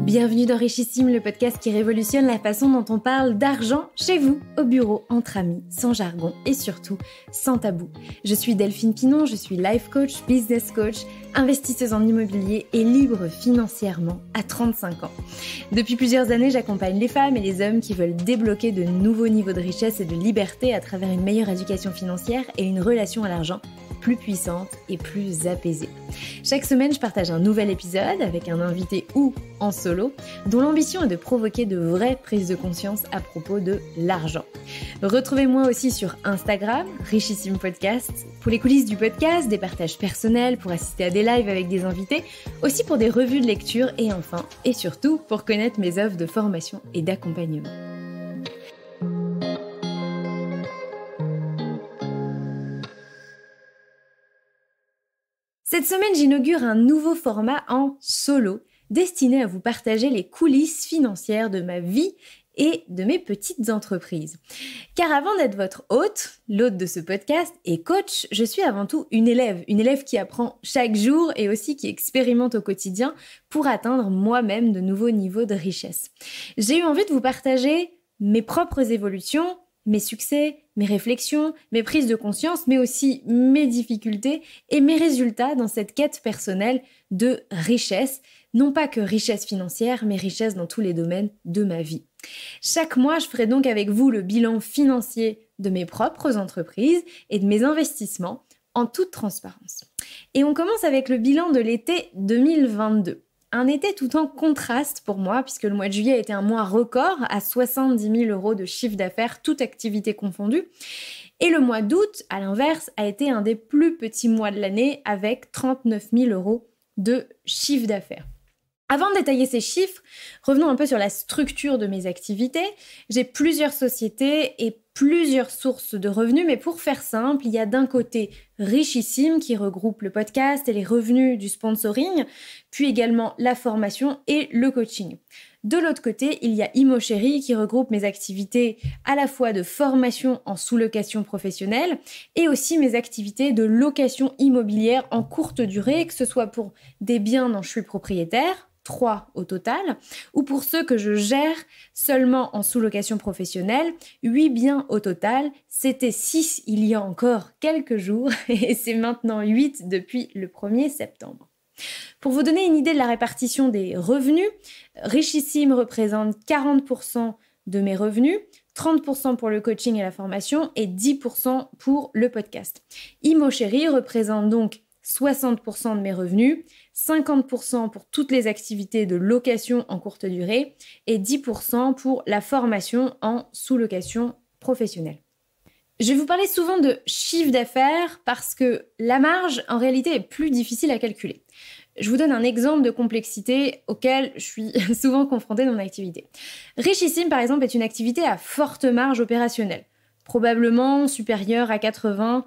Bienvenue dans Richissime, le podcast qui révolutionne la façon dont on parle d'argent chez vous, au bureau, entre amis, sans jargon et surtout sans tabou. Je suis Delphine Pinon, je suis life coach, business coach, investisseuse en immobilier et libre financièrement à 35 ans. Depuis plusieurs années, j'accompagne les femmes et les hommes qui veulent débloquer de nouveaux niveaux de richesse et de liberté à travers une meilleure éducation financière et une relation à l'argent plus puissante et plus apaisée. Chaque semaine, je partage un nouvel épisode avec un invité ou en solo, dont l'ambition est de provoquer de vraies prises de conscience à propos de l'argent. Retrouvez-moi aussi sur Instagram, Richissime Podcast, pour les coulisses du podcast, des partages personnels, pour assister à des lives avec des invités, aussi pour des revues de lecture et enfin, et surtout, pour connaître mes offres de formation et d'accompagnement. Cette semaine, j'inaugure un nouveau format en solo, destiné à vous partager les coulisses financières de ma vie et de mes petites entreprises. Car avant d'être votre l'hôte de ce podcast et coach, je suis avant tout une élève qui apprend chaque jour et aussi qui expérimente au quotidien pour atteindre moi-même de nouveaux niveaux de richesse. J'ai eu envie de vous partager mes propres évolutions, mes succès, mes réflexions, mes prises de conscience, mais aussi mes difficultés et mes résultats dans cette quête personnelle de richesse. Non pas que richesse financière, mais richesse dans tous les domaines de ma vie. Chaque mois, je ferai donc avec vous le bilan financier de mes propres entreprises et de mes investissements en toute transparence. Et on commence avec le bilan de l'été 2022. Un été tout en contraste pour moi, puisque le mois de juillet a été un mois record à 70 000 € de chiffre d'affaires, toute activité confondue. Et le mois d'août, à l'inverse, a été un des plus petits mois de l'année avec 39 000 € de chiffre d'affaires. Avant de détailler ces chiffres, revenons un peu sur la structure de mes activités. J'ai plusieurs sociétés et plusieurs sources de revenus, mais pour faire simple, il y a d'un côté Richissime qui regroupe le podcast et les revenus du sponsoring, puis également la formation et le coaching. De l'autre côté, il y a ImoChéri qui regroupe mes activités à la fois de formation en sous-location professionnelle et aussi mes activités de location immobilière en courte durée, que ce soit pour des biens dont je suis propriétaire, 3 au total, ou pour ceux que je gère seulement en sous-location professionnelle, 8 biens au total. C'était 6 il y a encore quelques jours et c'est maintenant 8 depuis le 1er septembre. Pour vous donner une idée de la répartition des revenus, Richissime représente 40% de mes revenus, 30% pour le coaching et la formation et 10% pour le podcast. ImoChéri représente donc 60% de mes revenus, 50% pour toutes les activités de location en courte durée et 10% pour la formation en sous-location professionnelle. Je vais vous parler souvent de chiffre d'affaires parce que la marge, en réalité, est plus difficile à calculer. Je vous donne un exemple de complexité auquel je suis souvent confrontée dans mon activité. Richissime, par exemple, est une activité à forte marge opérationnelle, probablement supérieure à 80%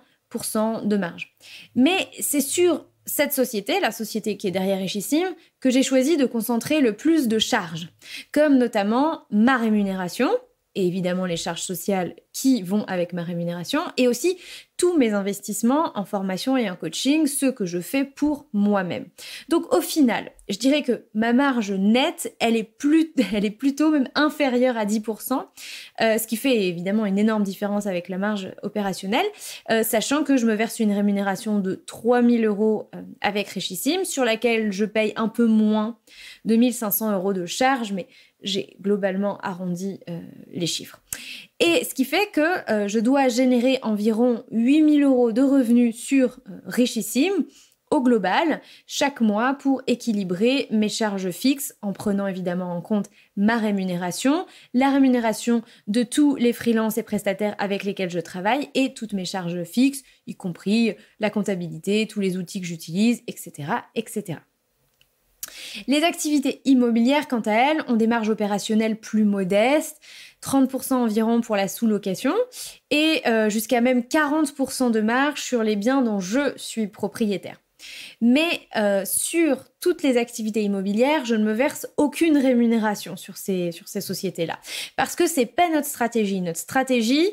de marge. Mais c'est sur cette société, la société qui est derrière Richissime, que j'ai choisi de concentrer le plus de charges, comme notamment ma rémunération, et évidemment les charges sociales qui vont avec ma rémunération, et aussi tous mes investissements en formation et en coaching, ceux que je fais pour moi-même. Donc au final, je dirais que ma marge nette, elle est plutôt même inférieure à 10%, ce qui fait évidemment une énorme différence avec la marge opérationnelle, sachant que je me verse une rémunération de 3 000 € avec Richissime, sur laquelle je paye un peu moins de 1 500 € de charges, mais j'ai globalement arrondi les chiffres. Et ce qui fait que je dois générer environ 8 000 € de revenus sur Richissime au global chaque mois pour équilibrer mes charges fixes en prenant évidemment en compte ma rémunération, la rémunération de tous les freelances et prestataires avec lesquels je travaille et toutes mes charges fixes, y compris la comptabilité, tous les outils que j'utilise, etc., etc. Les activités immobilières, quant à elles, ont des marges opérationnelles plus modestes, 30% environ pour la sous-location et jusqu'à même 40% de marge sur les biens dont je suis propriétaire. Mais sur toutes les activités immobilières, je ne me verse aucune rémunération sur ces sociétés-là. Parce que c'est pas notre stratégie. Notre stratégie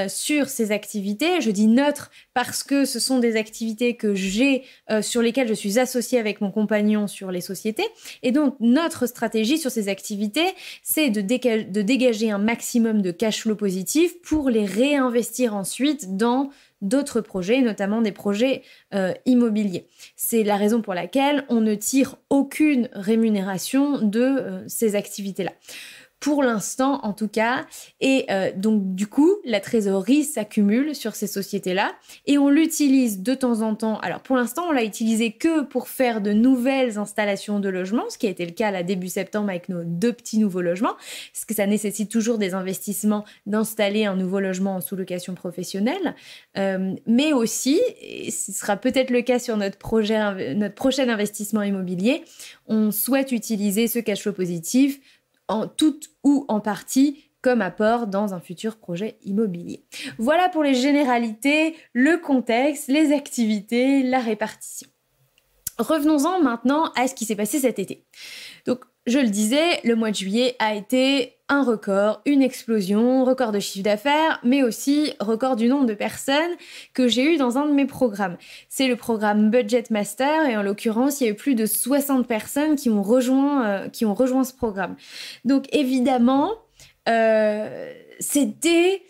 sur ces activités, je dis neutre parce que ce sont des activités que j'ai, sur lesquelles je suis associée avec mon compagnon sur les sociétés. Et donc, notre stratégie sur ces activités, c'est de dégager un maximum de cash flow positif pour les réinvestir ensuite dans d'autres projets, notamment des projets immobiliers. C'est la raison pour laquelle on ne tire aucune rémunération de ces activités-là. Pour l'instant, en tout cas. Et donc, du coup, la trésorerie s'accumule sur ces sociétés-là et on l'utilise de temps en temps. Alors, pour l'instant, on l'a utilisé que pour faire de nouvelles installations de logements, ce qui a été le cas là début septembre avec nos 2 petits nouveaux logements, parce que ça nécessite toujours des investissements d'installer un nouveau logement en sous-location professionnelle. Mais aussi, et ce sera peut-être le cas sur notre prochain investissement immobilier, on souhaite utiliser ce cash flow positif en tout ou en partie comme apport dans un futur projet immobilier. Voilà pour les généralités, le contexte, les activités, la répartition. Revenons-en maintenant à ce qui s'est passé cet été. Donc, je le disais, le mois de juillet a été un record, une explosion, record de chiffre d'affaires, mais aussi record du nombre de personnes que j'ai eu dans un de mes programmes. C'est le programme Budget Master et en l'occurrence, il y a eu plus de 60 personnes qui ont rejoint ce programme. Donc évidemment, c'était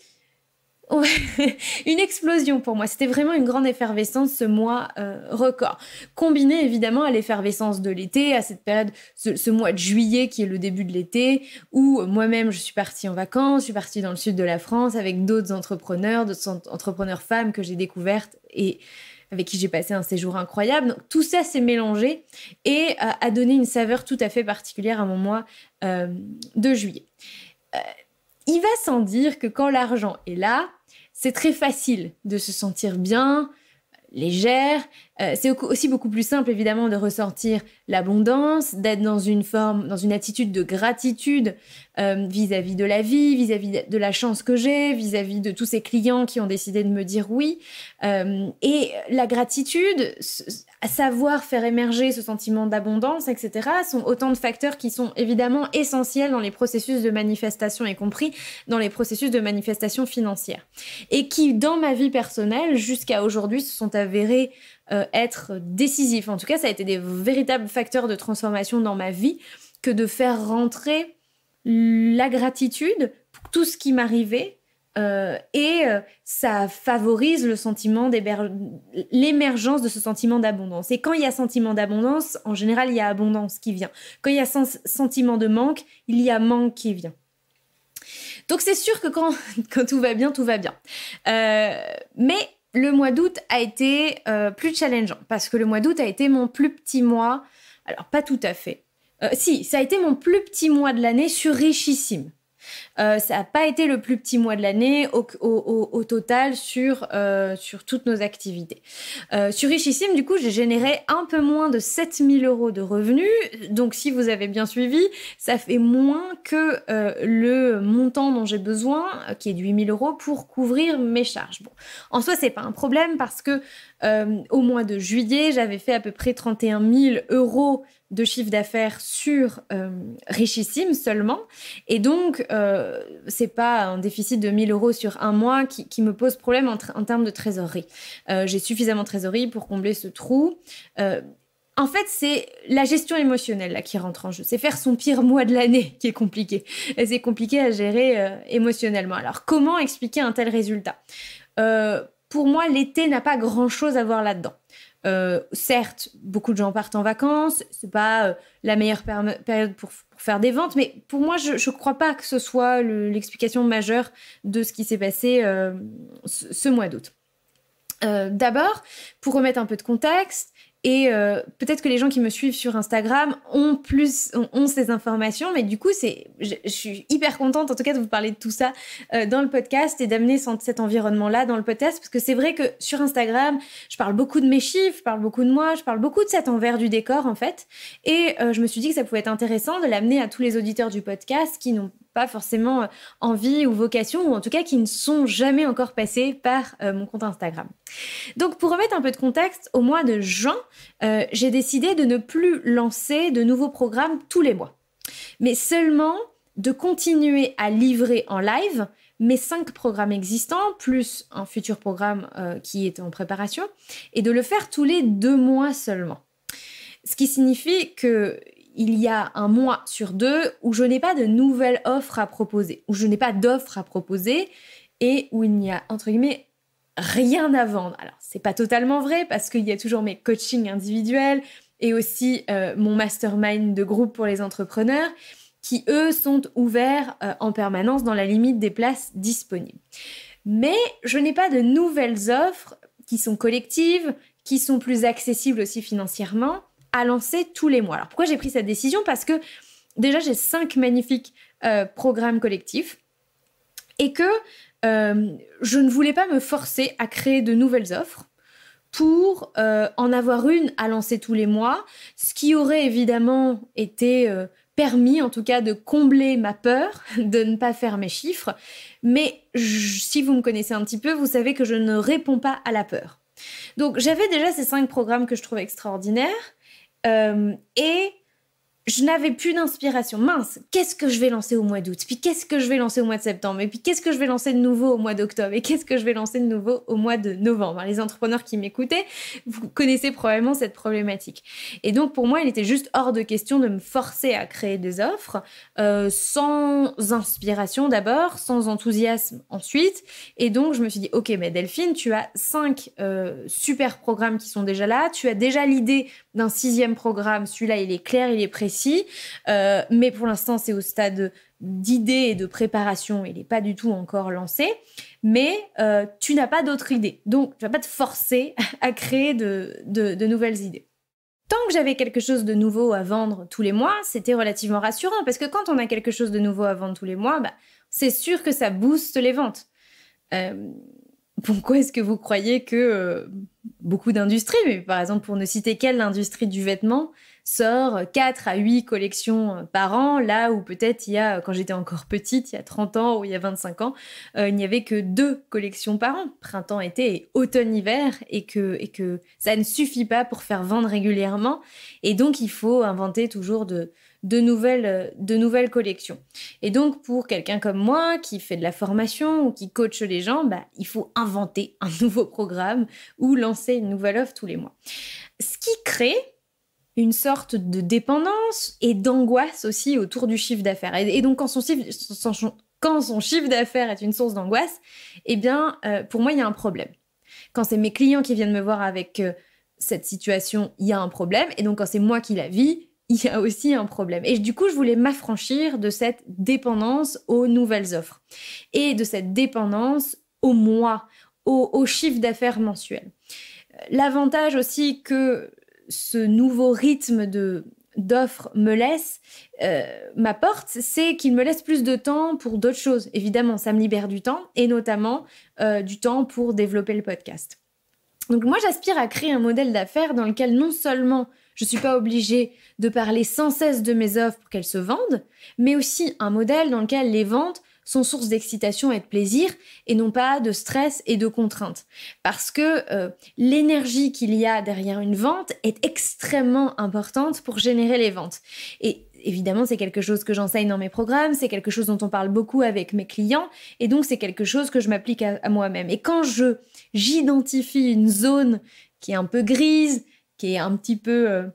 une explosion pour moi. C'était vraiment une grande effervescence ce mois record. Combiné évidemment à l'effervescence de l'été, à cette période, ce mois de juillet qui est le début de l'été, où moi-même je suis partie en vacances, je suis partie dans le sud de la France avec d'autres entrepreneurs femmes que j'ai découvertes et avec qui j'ai passé un séjour incroyable. Donc tout ça s'est mélangé et a donné une saveur tout à fait particulière à mon mois de juillet. Il va sans dire que quand l'argent est là, c'est très facile de se sentir bien, légère. C'est aussi beaucoup plus simple, évidemment, de ressentir l'abondance, d'être dans une attitude de gratitude vis-à-vis de la vie, vis-à-vis de la chance que j'ai, vis-à-vis de tous ces clients qui ont décidé de me dire oui. Et la gratitude, savoir faire émerger ce sentiment d'abondance, etc., sont autant de facteurs qui sont évidemment essentiels dans les processus de manifestation, y compris dans les processus de manifestation financière. Et qui, dans ma vie personnelle, jusqu'à aujourd'hui, se sont avérés être décisifs. En tout cas, ça a été des véritables facteurs de transformation dans ma vie que de faire rentrer la gratitude pour tout ce qui m'arrivait. Ça favorise le sentiment l'émergence de ce sentiment d'abondance. Et quand il y a sentiment d'abondance, en général, il y a abondance qui vient. Quand il y a sentiment de manque, il y a manque qui vient. Donc c'est sûr que quand tout va bien, tout va bien. Mais le mois d'août a été plus challengeant parce que le mois d'août a été mon plus petit mois. Alors, pas tout à fait. Si, ça a été mon plus petit mois de l'année sur Richissime. Ça n'a pas été le plus petit mois de l'année au total sur toutes nos activités. Sur Richissime, du coup, j'ai généré un peu moins de 7 000 € de revenus. Donc, si vous avez bien suivi, ça fait moins que le montant dont j'ai besoin, qui est de 8 000 € pour couvrir mes charges. Bon, en soi, c'est pas un problème parce que au mois de juillet, j'avais fait à peu près 31 000 € de chiffre d'affaires sur Richissime seulement. Et donc, c'est pas un déficit de 1 000 € sur un mois qui me pose problème en termes de trésorerie. J'ai suffisamment de trésorerie pour combler ce trou. En fait, c'est la gestion émotionnelle là, qui rentre en jeu. C'est faire son pire mois de l'année qui est compliqué. Et c'est compliqué à gérer émotionnellement. Alors, comment expliquer un tel résultat ? Pour moi, l'été n'a pas grand-chose à voir là-dedans. Certes, beaucoup de gens partent en vacances, c'est pas la meilleure période pour faire des ventes, mais pour moi, je crois pas que ce soit l'explication majeure de ce qui s'est passé ce mois d'août. D'abord, pour remettre un peu de contexte, et peut-être que les gens qui me suivent sur Instagram ont ces informations, mais du coup, je suis hyper contente en tout cas de vous parler de tout ça dans le podcast et d'amener cet environnement-là dans le podcast, parce que c'est vrai que sur Instagram, je parle beaucoup de mes chiffres, je parle beaucoup de moi, je parle beaucoup de cet envers du décor en fait, et je me suis dit que ça pouvait être intéressant de l'amener à tous les auditeurs du podcast qui n'ont pas forcément envie ou vocation, ou en tout cas qui ne sont jamais encore passés par mon compte Instagram. Donc pour remettre un peu de contexte, au mois de juin, j'ai décidé de ne plus lancer de nouveaux programmes tous les mois, mais seulement de continuer à livrer en live mes 5 programmes existants, plus un futur programme qui est en préparation, et de le faire tous les 2 mois seulement. Ce qui signifie qu'il y a un mois sur 2 où je n'ai pas de nouvelles offres à proposer, où je n'ai pas d'offres à proposer et où il n'y a, entre guillemets, rien à vendre. Alors, c'est pas totalement vrai parce qu'il y a toujours mes coachings individuels et aussi mon mastermind de groupe pour les entrepreneurs qui, eux, sont ouverts en permanence dans la limite des places disponibles. Mais je n'ai pas de nouvelles offres qui sont collectives, qui sont plus accessibles aussi financièrement, à lancer tous les mois. Alors, pourquoi j'ai pris cette décision ? Parce que déjà, j'ai 5 magnifiques programmes collectifs et que je ne voulais pas me forcer à créer de nouvelles offres pour en avoir une à lancer tous les mois, ce qui aurait évidemment été permis, en tout cas, de combler ma peur de ne pas faire mes chiffres. Mais si vous me connaissez un petit peu, vous savez que je ne réponds pas à la peur. Donc, j'avais déjà ces 5 programmes que je trouvais extraordinaires et je n'avais plus d'inspiration. Mince, qu'est-ce que je vais lancer au mois d'août ? Puis qu'est-ce que je vais lancer au mois de septembre ? Et puis qu'est-ce que je vais lancer de nouveau au mois d'octobre ? Et qu'est-ce que je vais lancer de nouveau au mois de novembre ? Les entrepreneurs qui m'écoutaient, vous connaissez probablement cette problématique. Et donc pour moi, il était juste hors de question de me forcer à créer des offres sans inspiration d'abord, sans enthousiasme ensuite. Et donc je me suis dit, ok, mais Delphine, tu as 5 super programmes qui sont déjà là. Tu as déjà l'idée d'un 6e programme. Celui-là, il est clair, il est précis. Mais pour l'instant, c'est au stade d'idée et de préparation. Il n'est pas du tout encore lancé. Mais tu n'as pas d'autres idées. Donc, tu ne vas pas te forcer à créer de nouvelles idées. Tant que j'avais quelque chose de nouveau à vendre tous les mois, c'était relativement rassurant. Parce que quand on a quelque chose de nouveau à vendre tous les mois, c'est sûr que ça booste les ventes. Pourquoi est-ce que vous croyez que beaucoup d'industries, mais par exemple pour ne citer qu'elle, l'industrie du vêtement, sort 4 à 8 collections par an, là où peut-être il y a, quand j'étais encore petite, il y a 30 ans ou il y a 25 ans, il n'y avait que 2 collections par an, printemps, été et automne-hiver, et que ça ne suffit pas pour faire vendre régulièrement, et donc il faut inventer toujours de nouvelles collections. Et donc, pour quelqu'un comme moi, qui fait de la formation ou qui coache les gens, il faut inventer un nouveau programme ou lancer une nouvelle offre tous les mois. Ce qui crée une sorte de dépendance et d'angoisse aussi autour du chiffre d'affaires. Et donc, quand son chiffre d'affaires est une source d'angoisse, eh bien, pour moi, il y a un problème. Quand c'est mes clients qui viennent me voir avec cette situation, il y a un problème. Et donc, quand c'est moi qui la vis, il y a aussi un problème. Et du coup, je voulais m'affranchir de cette dépendance aux nouvelles offres et de cette dépendance au mois, au chiffre d'affaires mensuel. L'avantage aussi que ce nouveau rythme d'offres m'apporte, c'est qu'il me laisse plus de temps pour d'autres choses. Évidemment, ça me libère du temps et notamment du temps pour développer le podcast. Donc moi, j'aspire à créer un modèle d'affaires dans lequel non seulement je ne suis pas obligée de parler sans cesse de mes offres pour qu'elles se vendent, mais aussi un modèle dans lequel les ventes sont source d'excitation et de plaisir et non pas de stress et de contrainte. Parce que l'énergie qu'il y a derrière une vente est extrêmement importante pour générer les ventes. Et évidemment, c'est quelque chose que j'enseigne dans mes programmes, c'est quelque chose dont on parle beaucoup avec mes clients et donc c'est quelque chose que je m'applique à moi-même. Et quand j'identifie une zone qui est un peu grise, qui est un petit peu...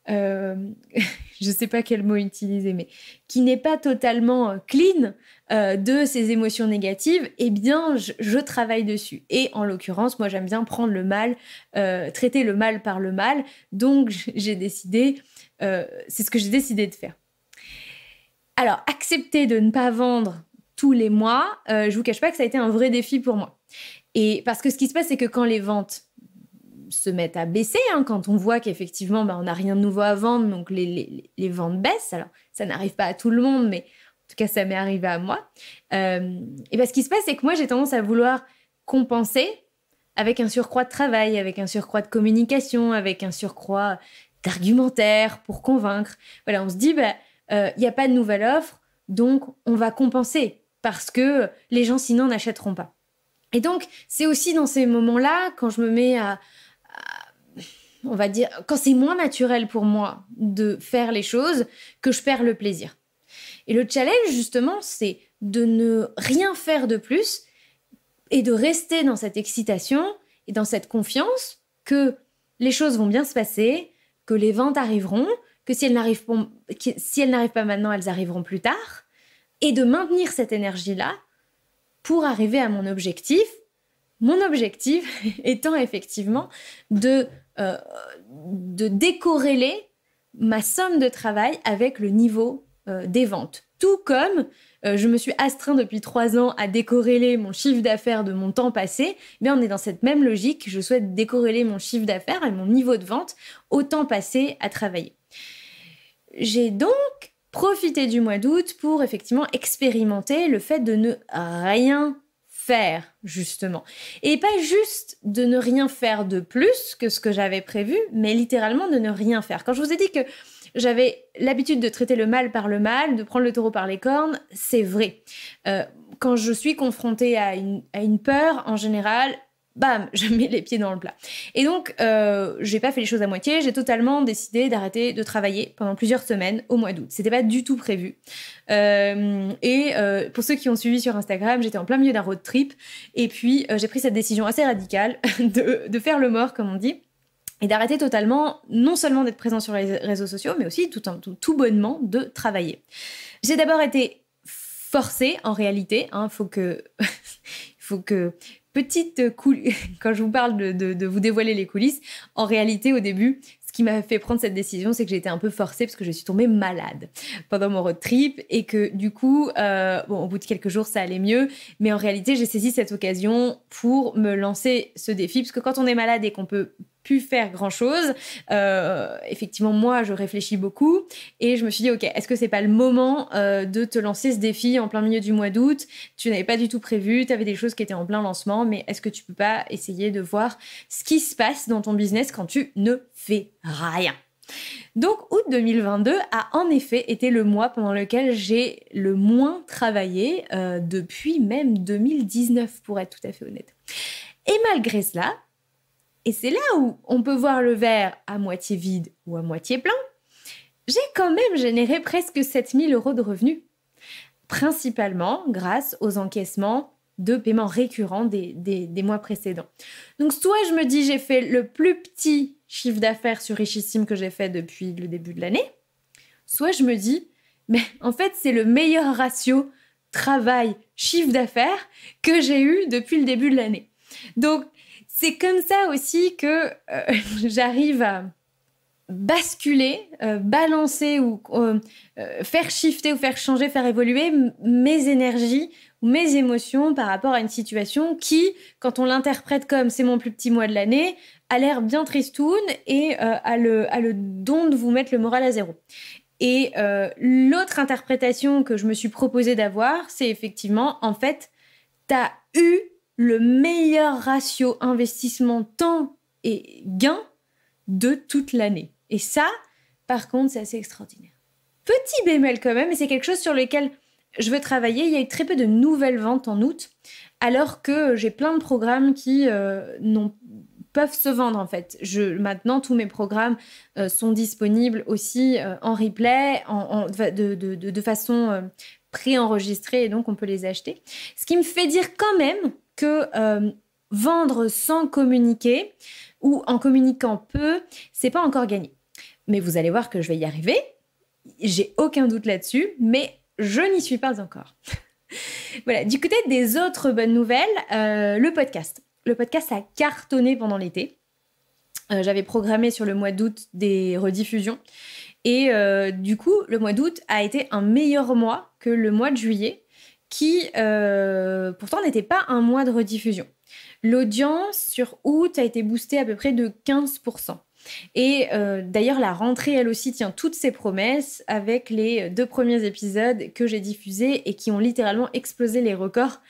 je sais pas quel mot utiliser, mais qui n'est pas totalement clean de ces émotions négatives, eh bien, je travaille dessus. Et en l'occurrence, moi, j'aime bien prendre le mal, traiter le mal par le mal. Donc, j'ai décidé, c'est ce que j'ai décidé de faire. Alors, accepter de ne pas vendre tous les mois, je vous cache pas que ça a été un vrai défi pour moi. Et parce que ce qui se passe, c'est que quand les ventes se mettent à baisser, quand on voit qu'effectivement on n'a rien de nouveau à vendre, donc les ventes baissent. Alors ça n'arrive pas à tout le monde, mais en tout cas ça m'est arrivé à moi. Et ce qui se passe, c'est que moi j'ai tendance à vouloir compenser avec un surcroît de travail, avec un surcroît de communication, avec un surcroît d'argumentaire pour convaincre. Voilà, on se dit il n'y a pas de nouvelle offre, donc on va compenser parce que les gens sinon n'achèteront pas. Et donc, c'est aussi dans ces moments-là, quand je me mets on va dire, quand c'est moins naturel pour moi de faire les choses, que je perds le plaisir. Et le challenge, justement, c'est de ne rien faire de plus et de rester dans cette excitation et dans cette confiance que les choses vont bien se passer, que les ventes arriveront, que si elles n'arrivent pas maintenant, elles arriveront plus tard, et de maintenir cette énergie-là pour arriver à mon objectif. Mon objectif étant effectivement de décorréler ma somme de travail avec le niveau des ventes. Tout comme je me suis astreint depuis 3 ans à décorréler mon chiffre d'affaires de mon temps passé, mais on est dans cette même logique. Je souhaite décorréler mon chiffre d'affaires et mon niveau de vente au temps passé à travailler. J'ai donc profité du mois d'août pour effectivement expérimenter le fait de ne rien faire, justement. Et pas juste de ne rien faire de plus que ce que j'avais prévu, mais littéralement de ne rien faire. Quand je vous ai dit que j'avais l'habitude de traiter le mal par le mal, de prendre le taureau par les cornes, c'est vrai. Quand je suis confrontée à une peur, en général, bam, je mets les pieds dans le plat. Et donc, j'ai pas fait les choses à moitié, j'ai totalement décidé d'arrêter de travailler pendant plusieurs semaines au mois d'août. C'était pas du tout prévu. Pour ceux qui ont suivi sur Instagram, j'étais en plein milieu d'un road trip, et puis j'ai pris cette décision assez radicale de faire le mort, comme on dit, et d'arrêter totalement, non seulement d'être présent sur les réseaux sociaux, mais aussi tout bonnement de travailler. J'ai d'abord été forcée, en réalité, faut que petite coulisses, quand je vous parle de vous dévoiler les coulisses, en réalité, au début, ce qui m'a fait prendre cette décision, c'est que j'ai été un peu forcée parce que je suis tombée malade pendant mon road trip et que du coup, au bout de quelques jours, ça allait mieux. Mais en réalité, j'ai saisi cette occasion pour me lancer ce défi parce que quand on est malade et qu'on peut plus faire grand-chose. Effectivement, moi, je réfléchis beaucoup et je me suis dit, ok, est-ce que c'est pas le moment de te lancer ce défi en plein milieu du mois d'août? Tu n'avais pas du tout prévu, tu avais des choses qui étaient en plein lancement, mais est-ce que tu peux pas essayer de voir ce qui se passe dans ton business quand tu ne fais rien? Donc, août 2022 a en effet été le mois pendant lequel j'ai le moins travaillé depuis même 2019, pour être tout à fait honnête. Et malgré cela, et c'est là où on peut voir le verre à moitié vide ou à moitié plein, j'ai quand même généré presque 7 000 € de revenus, principalement grâce aux encaissements de paiements récurrents des mois précédents. Donc soit je me dis j'ai fait le plus petit chiffre d'affaires sur Richissime que j'ai fait depuis le début de l'année, soit je me dis mais en fait c'est le meilleur ratio travail-chiffre d'affaires que j'ai eu depuis le début de l'année. Donc c'est comme ça aussi que j'arrive à basculer, balancer ou faire shifter ou faire changer, faire évoluer mes énergies ou mes émotions par rapport à une situation qui, quand on l'interprète comme c'est mon plus petit mois de l'année, a l'air bien tristoun et a le don de vous mettre le moral à zéro. Et l'autre interprétation que je me suis proposée d'avoir, c'est effectivement, en fait, t'as eu le meilleur ratio investissement temps et gain de toute l'année. Et ça, par contre, c'est assez extraordinaire. Petit bémol quand même, et c'est quelque chose sur lequel je veux travailler. Il y a eu très peu de nouvelles ventes en août, alors que j'ai plein de programmes qui peuvent se vendre en fait. Maintenant, tous mes programmes sont disponibles aussi en replay, de façon préenregistrée, et donc on peut les acheter. Ce qui me fait dire quand même que vendre sans communiquer ou en communiquant peu, c'est pas encore gagné. Mais vous allez voir que je vais y arriver. J'ai aucun doute là-dessus, mais je n'y suis pas encore. Voilà. Du côté des autres bonnes nouvelles, le podcast. Le podcast a cartonné pendant l'été. J'avais programmé sur le mois d'août des rediffusions. Et du coup, le mois d'août a été un meilleur mois que le mois de juillet, qui pourtant n'était pas un mois de rediffusion. L'audience sur août a été boostée à peu près de 15%. Et d'ailleurs, la rentrée, elle aussi, tient toutes ses promesses avec les 2 premiers épisodes que j'ai diffusés et qui ont littéralement explosé les records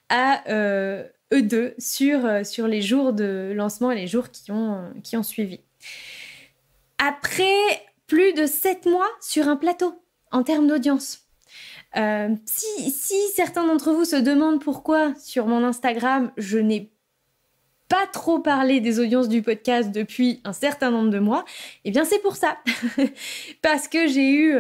à eux deux sur les jours de lancement et les jours qui ont suivi. Après plus de 7 mois sur un plateau en termes d'audience, Si certains d'entre vous se demandent pourquoi sur mon Instagram, je n'ai pas trop parlé des audiences du podcast depuis un certain nombre de mois, eh bien c'est pour ça. Parce que j'ai eu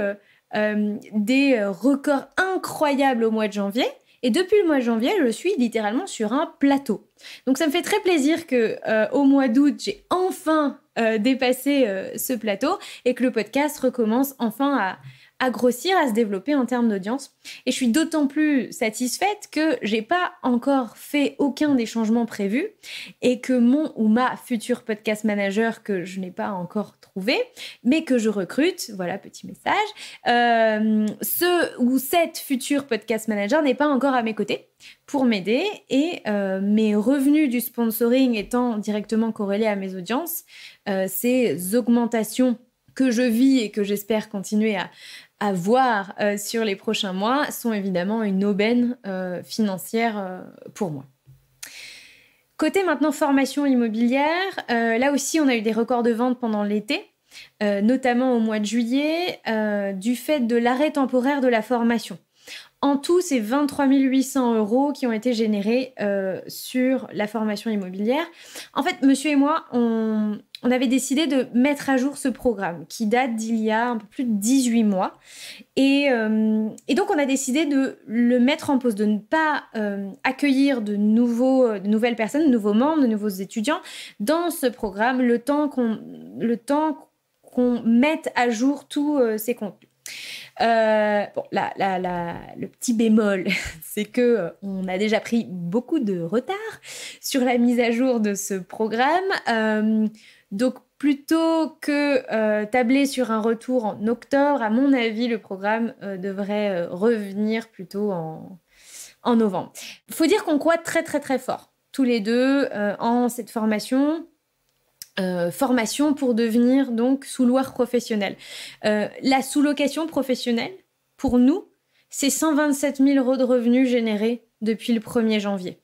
des records incroyables au mois de janvier. Et depuis le mois de janvier, je suis littéralement sur un plateau. Donc ça me fait très plaisir que au mois d'août, j'ai enfin dépassé ce plateau et que le podcast recommence enfin à grossir, à se développer en termes d'audience. Et je suis d'autant plus satisfaite que j'ai pas encore fait aucun des changements prévus et que mon ou ma future podcast manager que je n'ai pas encore trouvé, mais que je recrute, voilà, petit message, ce ou cette future podcast manager n'est pas encore à mes côtés pour m'aider et mes revenus du sponsoring étant directement corrélés à mes audiences, ces augmentations que je vis et que j'espère continuer à voir sur les prochains mois sont évidemment une aubaine financière pour moi. Côté maintenant formation immobilière, là aussi on a eu des records de vente pendant l'été, notamment au mois de juillet, du fait de l'arrêt temporaire de la formation. En tout, c'est 23 800 € qui ont été générés sur la formation immobilière. En fait, monsieur et moi, on avait décidé de mettre à jour ce programme qui date d'il y a un peu plus de 18 mois. Et donc, on a décidé de le mettre en pause, de ne pas accueillir de nouvelles personnes, de nouveaux membres, de nouveaux étudiants dans ce programme, le temps qu'on mette à jour tous ces contenus. Le petit bémol, c'est que on a déjà pris beaucoup de retard sur la mise à jour de ce programme. Donc, plutôt que tabler sur un retour en octobre, à mon avis, le programme devrait revenir plutôt en novembre. Il faut dire qu'on croit très, très, très fort, tous les deux, en cette formation. Formation pour devenir donc sous-loueur professionnel. La sous-location professionnelle, pour nous, c'est 127 000 € de revenus générés depuis le 1er janvier.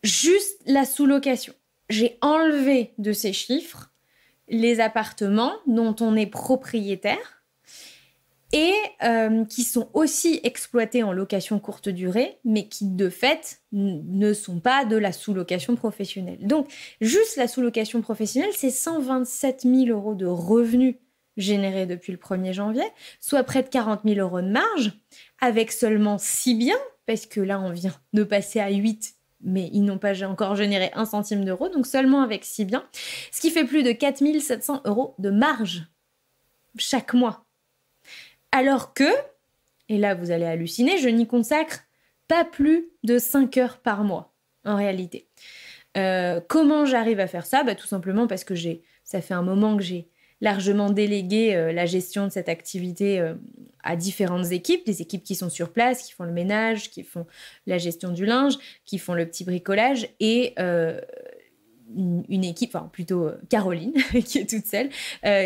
Juste la sous-location. J'ai enlevé de ces chiffres les appartements dont on est propriétaire et qui sont aussi exploités en location courte durée, mais qui de fait ne sont pas de la sous-location professionnelle. Donc, juste la sous-location professionnelle, c'est 127 000 € de revenus générés depuis le 1er janvier, soit près de 40 000 € de marge, avec seulement 6 biens, parce que là, on vient de passer à 8, mais ils n'ont pas encore généré 1 centime d'euro, donc seulement avec 6 biens, ce qui fait plus de 4 700 € de marge chaque mois. Alors que, et là vous allez halluciner, je n'y consacre pas plus de 5 heures par mois, en réalité. Comment j'arrive à faire ça ? Tout simplement parce que ça fait un moment que j'ai largement délégué la gestion de cette activité à différentes équipes, des équipes qui sont sur place, qui font le ménage, qui font la gestion du linge, qui font le petit bricolage, et une équipe, enfin plutôt Caroline, qui est toute seule,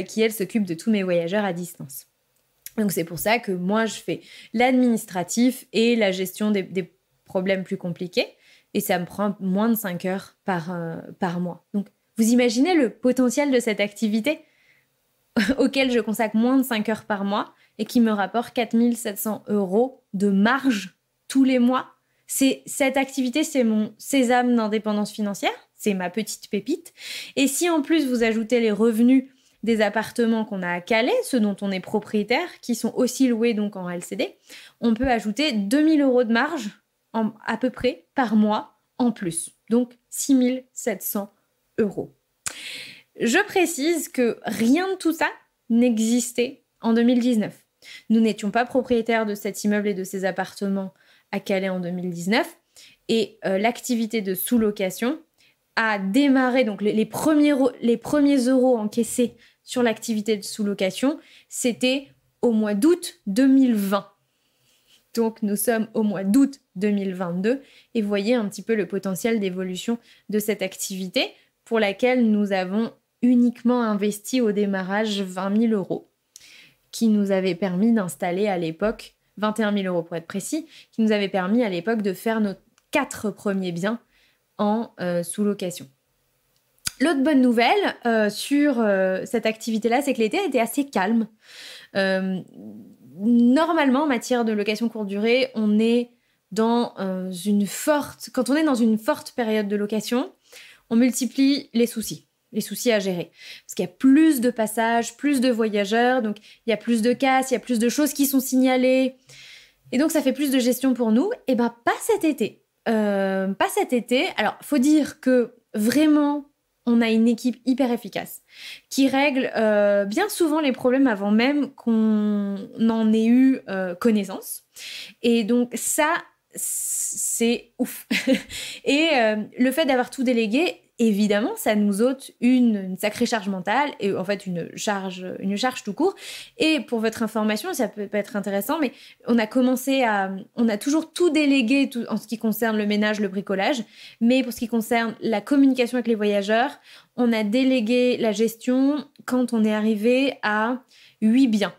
qui elle s'occupe de tous mes voyageurs à distance. Donc c'est pour ça que moi je fais l'administratif et la gestion des problèmes plus compliqués, et ça me prend moins de 5 heures par mois. Donc vous imaginez le potentiel de cette activité auquel je consacre moins de 5 heures par mois et qui me rapporte 4 700 € de marge tous les mois. Cette activité, c'est mon sésame d'indépendance financière, c'est ma petite pépite. Et si en plus vous ajoutez les revenus des appartements qu'on a à Calais, ceux dont on est propriétaire, qui sont aussi loués donc en LCD, on peut ajouter 2 000 € de marge à peu près par mois en plus. Donc 6 700 €. Je précise que rien de tout ça n'existait en 2019. Nous n'étions pas propriétaires de cet immeuble et de ces appartements à Calais en 2019. Et l'activité de sous-location a démarré, donc les premiers euros encaissés sur l'activité de sous-location, c'était au mois d'août 2020. Donc nous sommes au mois d'août 2022 et vous voyez un petit peu le potentiel d'évolution de cette activité pour laquelle nous avons uniquement investi au démarrage 20 000 €, qui nous avait permis d'installer à l'époque, 21 000 € pour être précis, qui nous avait permis à l'époque de faire nos 4 premiers biens en sous-location. L'autre bonne nouvelle sur cette activité-là, c'est que l'été était assez calme. normalement, en matière de location courte durée, on est quand on est dans une forte période de location, on multiplie les soucis à gérer. Parce qu'il y a plus de passages, plus de voyageurs, donc il y a plus de casses, il y a plus de choses qui sont signalées. Et donc, ça fait plus de gestion pour nous. Et ben, pas cet été. Pas cet été. Alors, faut dire que vraiment, on a une équipe hyper efficace qui règle bien souvent les problèmes avant même qu'on en ait eu connaissance. Et donc, ça, c'est ouf. Et le fait d'avoir tout délégué, évidemment, ça nous ôte une sacrée charge mentale et en fait une charge tout court. Et pour votre information, ça peut pas être intéressant, mais on a toujours tout délégué en ce qui concerne le ménage, le bricolage, mais pour ce qui concerne la communication avec les voyageurs, on a délégué la gestion quand on est arrivé à 8 biens.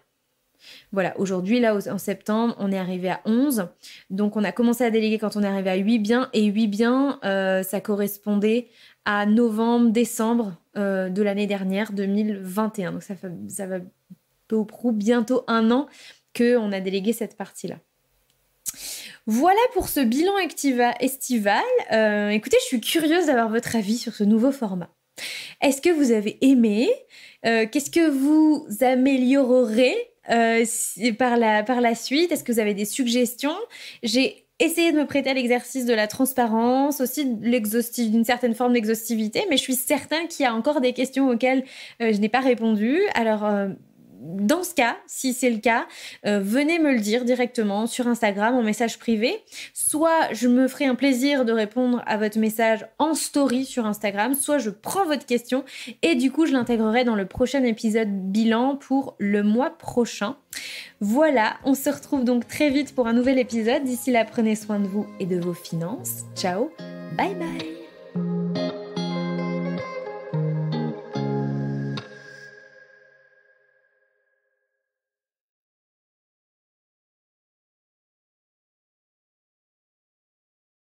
Voilà, aujourd'hui, là, en septembre, on est arrivé à 11. Donc, on a commencé à déléguer quand on est arrivé à 8 biens. Et 8 biens, ça correspondait à novembre, décembre de l'année dernière, 2021. Donc, ça va peu ou prou bientôt 1 an qu'on a délégué cette partie-là. Voilà pour ce bilan estival. Écoutez, je suis curieuse d'avoir votre avis sur ce nouveau format. Est-ce que vous avez aimé ? Qu'est-ce que vous améliorerez par la suite? Est-ce que vous avez des suggestions? J'ai essayé de me prêter à l'exercice de la transparence, aussi d'une certaine forme d'exhaustivité, mais je suis certaine qu'il y a encore des questions auxquelles je n'ai pas répondu. Alors, dans ce cas, si c'est le cas, venez me le dire directement sur Instagram en message privé. Soit je me ferai un plaisir de répondre à votre message en story sur Instagram, soit je prends votre question et du coup je l'intégrerai dans le prochain épisode bilan pour le mois prochain. Voilà, on se retrouve donc très vite pour un nouvel épisode. D'ici là, prenez soin de vous et de vos finances. Ciao, bye bye.